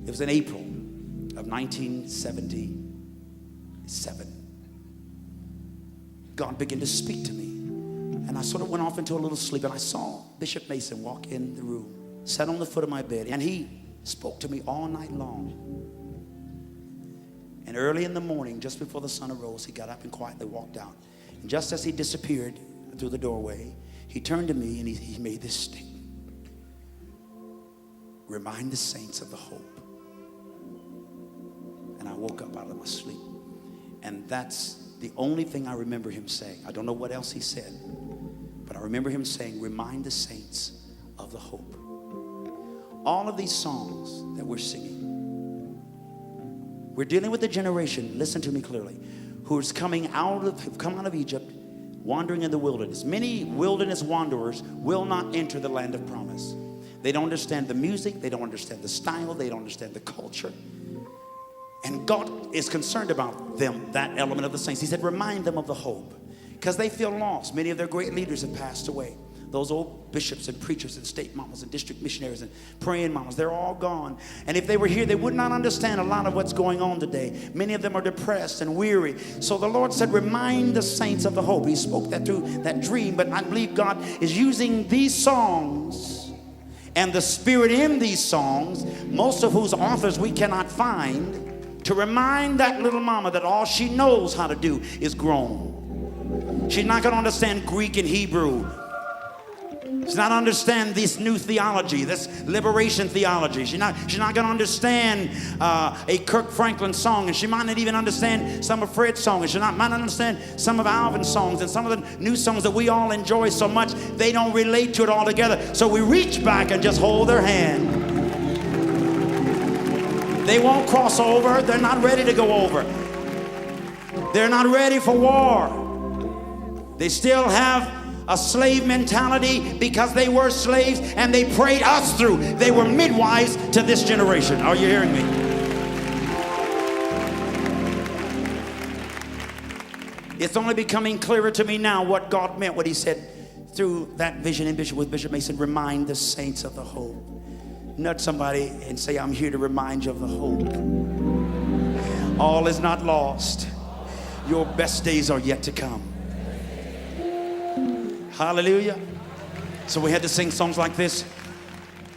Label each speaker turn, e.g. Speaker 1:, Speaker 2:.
Speaker 1: It was in April of 1977. God began to speak to me. And I sort of went off into a little sleep, and I saw Bishop Mason walk in the room, sat on the foot of my bed, and he spoke to me all night long. And early in the morning, just before the sun arose, he got up and quietly walked out. And just as he disappeared through the doorway, he turned to me and he made this statement. Remind the saints of the hope. And I woke up out of my sleep. And that's the only thing I remember him saying. I don't know what else he said, but I remember him saying, remind the saints of the hope. All of these songs that we're singing, we're dealing with a generation, listen to me clearly, who's have come out of Egypt, wandering in the wilderness. Many wilderness wanderers will not enter the land of promise. They don't understand the music, they don't understand the style, they don't understand the culture. And God is concerned about them, that element of the saints. He said, remind them of the hope, because they feel lost. Many of their great leaders have passed away. Those old bishops and preachers and state mamas and district missionaries and praying mamas, they're all gone. And if they were here, they would not understand a lot of what's going on today. Many of them are depressed and weary. So the Lord said, remind the saints of the hope. He spoke that through that dream, but I believe God is using these songs and the Spirit in these songs, most of whose authors we cannot find, to remind that little mama that all she knows how to do is groan. She's not going to understand Greek and Hebrew. She's not going to understand this new theology, this liberation theology. She's not going to understand a Kirk Franklin song, and she might not even understand some of Fred's songs. She might not understand some of Alvin's songs and some of the new songs that we all enjoy so much. They don't relate to it all together. So we reach back and just hold their hand. They won't cross over. They're not ready to go over. They're not ready for war. They still have a slave mentality because they were slaves and they prayed us through. They were midwives to this generation. Are you hearing me? It's only becoming clearer to me now what God meant, what he said through that vision with Bishop Mason. Remind the saints of the hope. Nudge somebody and say, I'm here to remind you of the hope. All is not lost. Your best days are yet to come. Hallelujah. So we had to sing songs like this.